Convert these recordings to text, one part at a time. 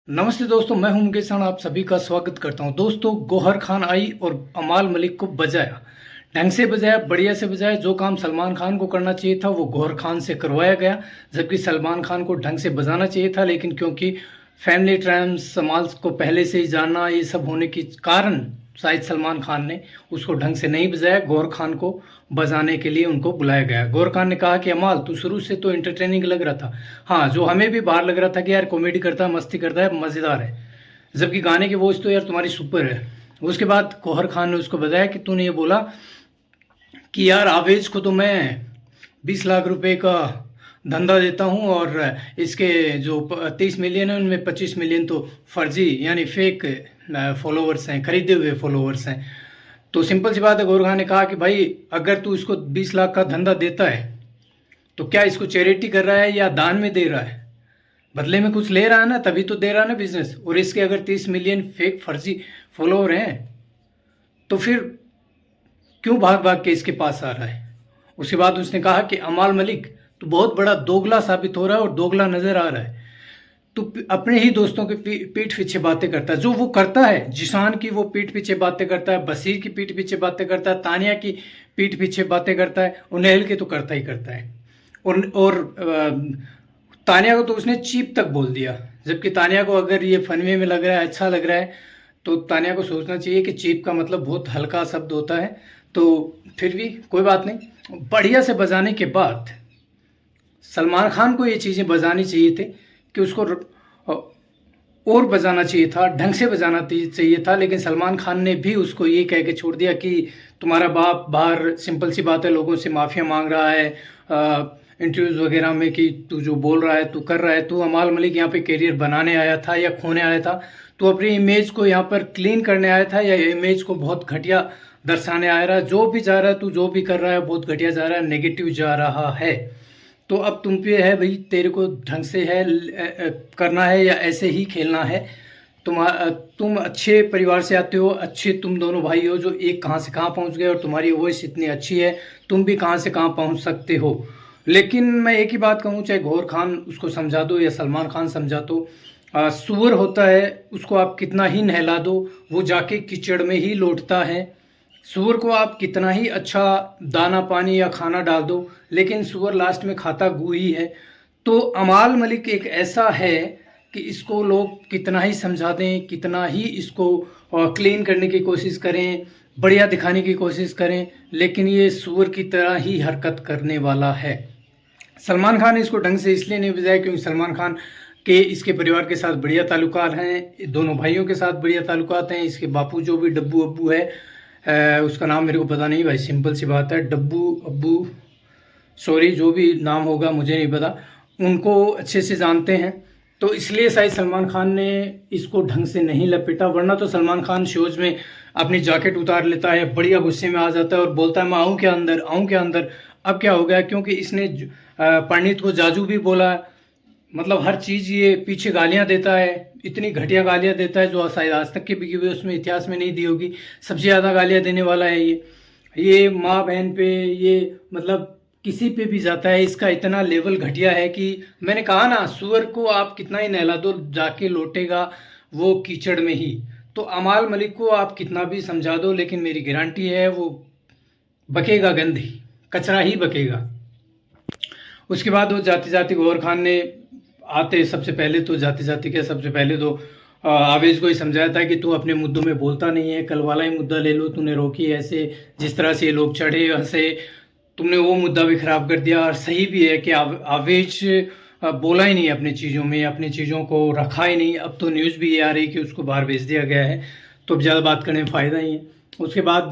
नमस्ते दोस्तों, मैं हूं मुकेश राणा। आप सभी का स्वागत करता हूं। दोस्तों, गौहर खान आई और अमाल मलिक को बजाया, ढंग से बजाया, बढ़िया से बजाया। जो काम सलमान खान को करना चाहिए था वो गौहर खान से करवाया गया, जबकि सलमान खान को ढंग से बजाना चाहिए था। लेकिन क्योंकि फैमिली ट्रायम्स, समाज को पहले से ही जानना, ये सब होने के कारण शायद सलमान खान ने उसको ढंग से नहीं बजाया। गौहर खान को बजाने के लिए उनको बुलाया गया। गौहर खान ने कहा कि अमाल, तू शुरू से तो एंटरटेनिंग लग रहा था। हाँ, जो हमें भी बाहर लग रहा था कि यार कॉमेडी करता है, मस्ती करता है, मज़ेदार है, जबकि गाने की वॉइस तो यार तुम्हारी सुपर है। उसके बाद गौहर खान ने उसको बताया कि तूने ये बोला कि यार आवेज को तो मैं 20 लाख रुपए का धंधा देता हूँ और इसके जो 30 मिलियन है उनमें 25 मिलियन तो फर्जी यानी फेक फॉलोवर्स हैं, खरीदे हुए फॉलोवर्स हैं। तो सिंपल सी बात है, गौहर खान ने कहा कि भाई अगर तू इसको 20 लाख का धंधा देता है तो क्या इसको चैरिटी कर रहा है या दान में दे रहा है? बदले में कुछ ले रहा है ना, तभी तो दे रहा है ना बिजनेस। और इसके अगर 30 मिलियन फेक फर्जी फॉलोअर हैं तो फिर क्यों भाग भाग के इसके पास आ रहा है? उसके बाद उसने कहा कि अमाल मलिक, तू बहुत बड़ा दोगला साबित हो रहा है और दोगला नजर आ रहा है। तू अपने ही दोस्तों के पीठ पीछे बातें करता है। जो वो करता है, जिशान की वो पीठ पीछे बातें करता है, बशीर की पीठ पीछे बातें करता है, तानिया की पीठ पीछे बातें करता है, और नहल के तो करता ही करता है। और तानिया को तो उसने चीप तक बोल दिया, जबकि तानिया को अगर ये फनवे में लग रहा है, अच्छा लग रहा है, तो तानिया को सोचना चाहिए कि चीप का मतलब बहुत हल्का शब्द होता है। तो फिर भी कोई बात नहीं, बढ़िया से बजाने के बाद सलमान खान को ये चीज़ें बजानी चाहिए थे कि उसको और बजाना चाहिए था, ढंग से बजाना चाहिए था। लेकिन सलमान खान ने भी उसको ये कह के छोड़ दिया कि तुम्हारा बाप बाहर, सिंपल सी बात है, लोगों से माफ़िया मांग रहा है इंटरव्यूज़ वगैरह में कि तू जो बोल रहा है, तू कर रहा है। तू अमाल मलिक यहाँ पे करियर बनाने आया था या खोने आया था? तू अपनी इमेज को यहाँ पर क्लीन करने आया था या इमेज को बहुत घटिया दर्शाने आया रहा? जो भी जा रहा है, तू जो भी कर रहा है बहुत घटिया जा रहा है, नेगेटिव जा रहा है। तो अब तुम पे है भाई, तेरे को ढंग से है करना है या ऐसे ही खेलना है। तुम अच्छे परिवार से आते हो, अच्छे तुम दोनों भाई हो जो एक कहाँ से कहाँ पहुँच गए, और तुम्हारी वॉइस इतनी अच्छी है, तुम भी कहाँ से कहाँ पहुँच सकते हो। लेकिन मैं एक ही बात कहूँ, चाहे गौहर खान उसको समझा दो या सलमान खान समझा दो, सुअर होता है, उसको आप कितना ही नहला दो वो जाके कीचड़ में ही लौटता है। सुअर को आप कितना ही अच्छा दाना पानी या खाना डाल दो, लेकिन सुअर लास्ट में खाता गू ही है। तो अमाल मलिक एक ऐसा है कि इसको लोग कितना ही समझा दें, कितना ही इसको क्लीन करने की कोशिश करें, बढ़िया दिखाने की कोशिश करें, लेकिन ये सुअर की तरह ही हरकत करने वाला है। सलमान खान ने इसको ढंग से इसलिए नहीं बजाया क्योंकि सलमान खान के इसके परिवार के साथ बढ़िया ताल्लुकात हैं, दोनों भाइयों के साथ बढ़िया ताल्लुकात हैं। इसके बापू जो भी डब्बू अब्बू है, उसका नाम मेरे को पता नहीं भाई, सिंपल सी बात है, डब्बू अब्बू, सॉरी जो भी नाम होगा मुझे नहीं पता, उनको अच्छे से जानते हैं। तो इसलिए शायद सलमान खान ने इसको ढंग से नहीं लपेटा, वरना तो सलमान खान शोज में अपनी जैकेट उतार लेता है, बढ़िया गुस्से में आ जाता है और बोलता है मैं आऊँ क्या अंदर, आऊँ क्या अंदर। अब क्या हो गया, क्योंकि इसने पंडित को जाजू भी बोला, मतलब हर चीज़ ये पीछे गालियाँ देता है, इतनी घटिया गालियाँ देता है जो शायद आज तक के बिकी हुए उसमें इतिहास में नहीं दी होगी। सबसे ज़्यादा गालियाँ देने वाला है ये माँ बहन पे, ये मतलब किसी पे भी जाता है। इसका इतना लेवल घटिया है कि मैंने कहा ना, सुअर को आप कितना ही नहला दो जाके लौटेगा वो कीचड़ में ही। तो अमाल मलिक को आप कितना भी समझा दो, लेकिन मेरी गारंटी है वो बकेगा, गंदी कचरा ही बकेगा। उसके बाद वो जाते जाते गौहर खान ने आते सबसे पहले तो सबसे पहले तो आवेज को ही समझाया था कि तू अपने मुद्दों में बोलता नहीं है, कल वाला ही मुद्दा ले लो, तूने रोकी ऐसे, जिस तरह से ये लोग चढ़े हंसे, तुमने वो मुद्दा भी ख़राब कर दिया। और सही भी है कि आवेज बोला ही नहीं अपनी चीज़ों में, अपनी चीज़ों को रखा ही नहीं। अब तो न्यूज़ भी ये आ रही कि उसको बाहर भेज दिया गया है, तो अब ज़्यादा बात करने में फ़ायदा ही है। उसके बाद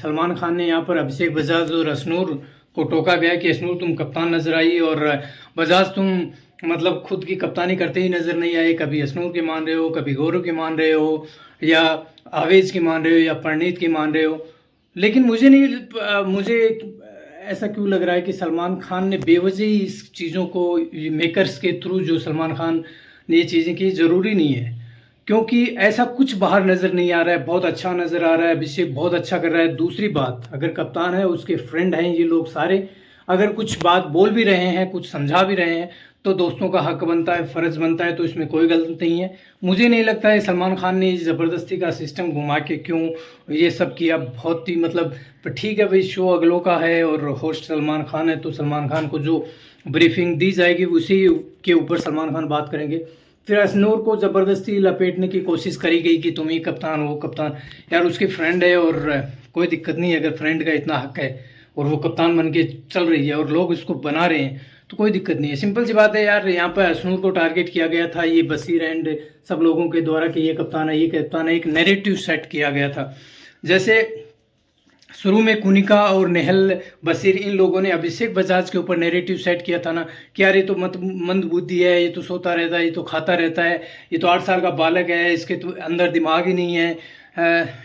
सलमान खान ने यहाँ पर अभिषेक बजाज और अशनूर को टोका गया कि अशनूर तुम कप्तान नजर आई और बजाज तुम मतलब खुद की कप्तानी करते ही नज़र नहीं आए। कभी अशनूर के मान रहे हो, कभी गौरव के मान रहे हो, या आवेज की मान रहे हो, या परनीत की मान रहे हो। लेकिन मुझे ऐसा क्यों लग रहा है कि सलमान खान ने बेवजह ही इस चीज़ों को मेकर्स के थ्रू जो सलमान खान ने ये चीज़ें की, ज़रूरी नहीं है, क्योंकि ऐसा कुछ बाहर नज़र नहीं आ रहा है। बहुत अच्छा नज़र आ रहा है, अभिषेक बहुत अच्छा कर रहा है। दूसरी बात, अगर कप्तान है, उसके फ्रेंड हैं ये लोग सारे, अगर कुछ बात बोल भी रहे हैं, कुछ समझा भी रहे हैं, तो दोस्तों का हक बनता है, फ़र्ज़ बनता है, तो इसमें कोई गलत नहीं है। मुझे नहीं लगता है सलमान खान ने ज़बरदस्ती का सिस्टम घुमा के क्यों ये सब किया, बहुत ही मतलब। पर ठीक है भाई, शो अगलों का है और होस्ट सलमान खान है, तो सलमान खान को जो ब्रीफिंग दी जाएगी उसी के ऊपर सलमान खान बात करेंगे। फिर अशनूर को ज़बरदस्ती लपेटने की कोशिश करी गई कि तुम ही कप्तान, वो कप्तान। यार उसकी फ्रेंड है और कोई दिक्कत नहीं है, अगर फ्रेंड का इतना हक है और वो कप्तान बन के चल रही है और लोग इसको बना रहे हैं तो कोई दिक्कत नहीं है। सिंपल सी बात है यार, यहाँ पर अशनूर को टारगेट किया गया था ये बशीर एंड सब लोगों के द्वारा कि ये कप्तान है, ये कप्तान है। एक नैरेटिव सेट किया गया था। जैसे शुरू में कुनिका और नेहल बशीर इन लोगों ने अभिषेक बजाज के ऊपर नैरेटिव सेट किया था ना कि यार ये तो मंद बुद्धि है, ये तो सोता रहता है, ये तो खाता रहता है, ये तो 8 साल का बालक है, इसके तो अंदर दिमाग ही नहीं है।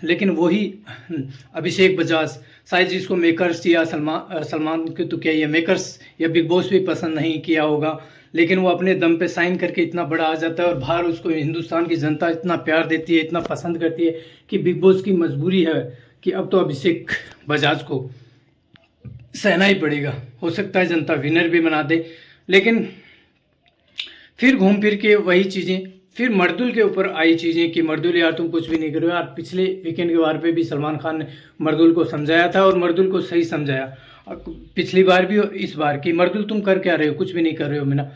लेकिन वही अभिषेक बजाज, शायद जिसको मेकर्स या सलमान के तो क्या ये मेकर्स या बिग बॉस भी पसंद नहीं किया होगा, लेकिन वो अपने दम पे साइन करके इतना बड़ा आ जाता है और बाहर उसको हिंदुस्तान की जनता इतना प्यार देती है, इतना पसंद करती है कि बिग बॉस की मजबूरी है कि अब तो अभिषेक बजाज को सहना ही पड़ेगा। हो सकता है जनता विनर भी बना दे, लेकिन फिर घूम फिर के वही चीज़ें, फिर मर्दुल के ऊपर आई चीज़ें कि मर्दुल यार तुम कुछ भी नहीं करो। यार पिछले वीकेंड के वार पे भी सलमान खान ने मर्दुल को समझाया था और मर्दुल को सही समझाया, पिछली बार भी और इस बार कि मर्दुल तुम कर क्या रहे हो, कुछ भी नहीं कर रहे हो। मीना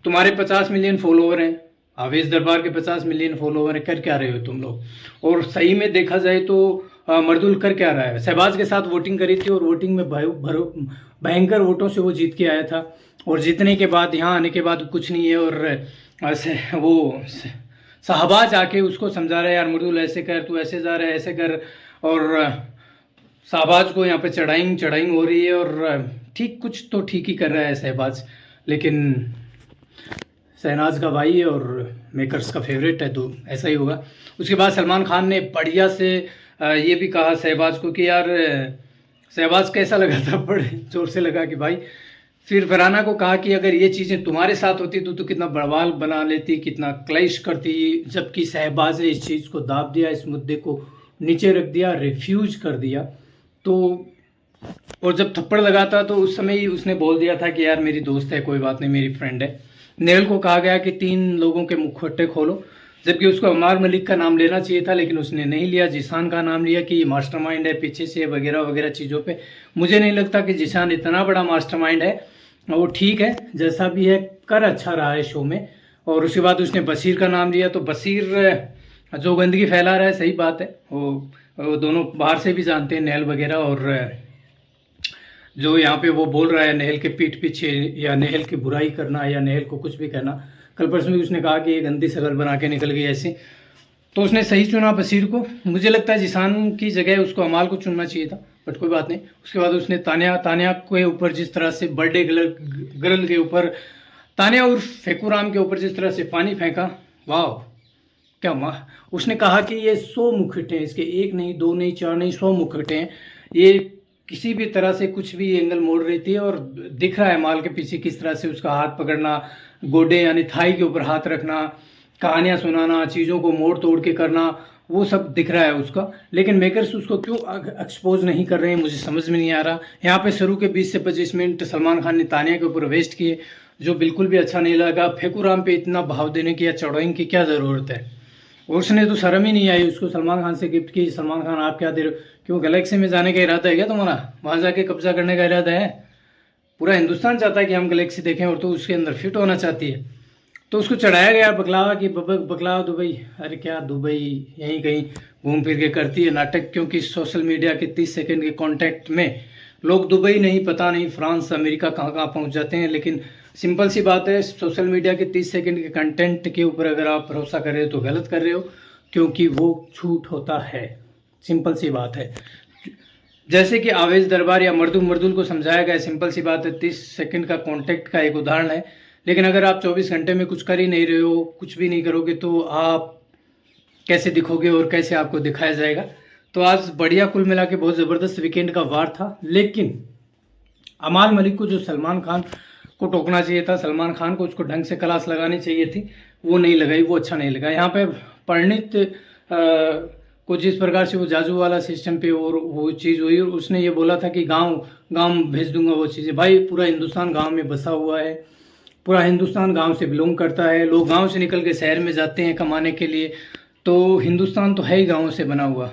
तुम्हारे 50 मिलियन फॉलोवर हैं, आवेश दरबार के 50 मिलियन फॉलोवर हैं, कर क्या रहे हो तुम लोग। और सही में देखा जाए तो मर्दुल कर क्या रहा है, शहबाज के साथ वोटिंग करी थी और वोटिंग में भयंकर वोटों से वो जीत के आया था और जीतने के बाद यहाँ आने के बाद कुछ नहीं है। और वो शहबाज आके उसको समझा रहा है यार मर्दुल ऐसे कर, तू ऐसे जा रहा है, ऐसे कर। और शहबाज को यहाँ पे चढ़ाई हो रही है और ठीक कुछ तो ठीक ही कर रहा है शहबाज, लेकिन शहनाज का भाई है और मेकर्स का फेवरेट है तो ऐसा ही होगा। उसके बाद सलमान खान ने बढ़िया से ये भी कहा शहबाज को कि यार शहबाज कैसा लगा था, बड़े जोर से लगा कि भाई। फिर फरहाना को कहा कि अगर ये चीज़ें तुम्हारे साथ होती तो कितना बवाल बना लेती, कितना क्लैश करती, जबकि शहबाज ने इस चीज़ को दाब दिया, इस मुद्दे को नीचे रख दिया, रिफ्यूज कर दिया। तो और जब थप्पड़ लगाता तो उस समय ही उसने बोल दिया था कि यार मेरी दोस्त है, कोई बात नहीं, मेरी फ्रेंड है। नेहल को कहा गया कि 3 लोगों के मुखौटे खोलो, जबकि उसको अमार मलिक का नाम लेना चाहिए था, लेकिन उसने नहीं लिया, जिशान का नाम लिया कि ये मास्टरमाइंड है पीछे से वगैरह वगैरह चीज़ों पे। मुझे नहीं लगता कि जिशान इतना बड़ा मास्टरमाइंड है। वो ठीक है, जैसा भी है कर अच्छा रहा है शो में। और उसके बाद उसने बशीर का नाम लिया, तो बशीर जो गंदगी फैला रहा है, सही बात है, वो दोनों बाहर से भी जानते हैं नेहल वगैरह। और जो यहाँ पे वो बोल रहा है नेहल के पीठ पीछे या नेहल की बुराई करना या नेहल को कुछ भी करना, कल परसों भी उसने कहा कि ये गंदी शक्ल बना के निकल गई ऐसी, तो उसने सही चुना बशीर को। मुझे लगता है जिशान की जगह उसको अमाल को चुनना चाहिए था, बट कोई बात नहीं। उसके बाद उसने तानिया के ऊपर जिस तरह से बर्थडे गर्ल के ऊपर, तानिया और फेकुराम के ऊपर जिस तरह से पानी फेंका, वाह क्या माँ। उसने कहा कि ये 100 मुखटे हैं इसके, 1 नहीं 2 नहीं 4 नहीं 100 मुखटे हैं। ये किसी भी तरह से कुछ भी एंगल मोड़ रही थी और दिख रहा है माल के पीछे किस तरह से उसका हाथ पकड़ना, गोडे यानी थाई के ऊपर हाथ रखना, कहानियाँ सुनाना, चीज़ों को मोड़ तोड़ के करना, वो सब दिख रहा है उसका। लेकिन मेकर्स उसको क्यों एक्सपोज नहीं कर रहे हैं, मुझे समझ में नहीं आ रहा। यहाँ पे शुरू के 20 से 25 मिनट सलमान खान ने तानिया के ऊपर वेस्ट किए, जो बिल्कुल भी अच्छा नहीं लगा। फेकुराम पे इतना भाव देने की या चढ़ाने की क्या ज़रूरत है। उसने तो शर्म ही नहीं आई, उसको सलमान खान से गिफ्ट की। सलमान खान आप क्या दे रहे हो, क्यों गैलेक्सी में जाने का इरादा है क्या तुम्हारा, वहाँ जाके कब्जा करने का इरादा है। पूरा हिंदुस्तान चाहता है कि हम गैलेक्सी देखें और तो उसके अंदर फिट होना चाहती है। तो उसको चढ़ाया गया बकलावा कि बकलावा दुबई, अरे क्या दुबई, यहीं कहीं घूम फिर के करती है नाटक। क्योंकि सोशल मीडिया के 30 सेकंड के कांटेक्ट में लोग दुबई नहीं, पता नहीं फ्रांस अमेरिका कहाँ कहाँ पहुँच जाते हैं। लेकिन सिंपल सी बात है, सोशल मीडिया के 30 सेकंड के कंटेंट के ऊपर अगर आप भरोसा कर रहे हो तो गलत कर रहे हो, क्योंकि वो झूठ होता है। सिंपल सी बात है। जैसे कि आवेश दरबार या मर्दुल को समझाया गया, सिंपल सी बात है, 30 सेकंड का कॉन्टेक्ट का एक उदाहरण है। लेकिन अगर आप 24 घंटे में कुछ कर ही नहीं रहे हो, कुछ भी नहीं करोगे, तो आप कैसे दिखोगे और कैसे आपको दिखाया जाएगा। तो आज बढ़िया, कुल मिला के बहुत ज़बरदस्त वीकेंड का वार था। लेकिन अमाल मलिक को जो सलमान खान को टोकना चाहिए था, सलमान खान को उसको ढंग से क्लास लगानी चाहिए थी, वो नहीं लगाई, वो अच्छा नहीं लगा। यहाँ पे परिणीत को जिस प्रकार से वो जाजू वाला सिस्टम पे और वो चीज़ हुई, और उसने ये बोला था कि गांव भेज दूंगा वो चीज़ें। भाई पूरा हिंदुस्तान गांव में बसा हुआ है पूरा हिंदुस्तान गांव से बिलोंग करता है। लोग गांव से निकल के शहर में जाते हैं कमाने के लिए। तो हिंदुस्तान तो है ही गाँव से बना हुआ।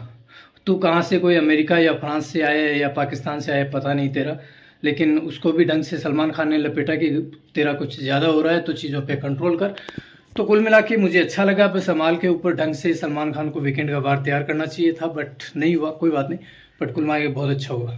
तू कहाँ से, कोई अमेरिका या फ्रांस से आया है या पाकिस्तान से आया है, पता नहीं तेरा, लेकिन उसको भी ढंग से सलमान खान ने लपेटा कि तेरा कुछ ज़्यादा हो रहा है तो चीज़ों पे कंट्रोल कर। तो कुल मिला के मुझे अच्छा लगा। बस अमाल के ऊपर ढंग से सलमान खान को वीकेंड का वार तैयार करना चाहिए था, बट नहीं हुआ, कोई बात नहीं। बट कुल मिला के बहुत अच्छा हुआ।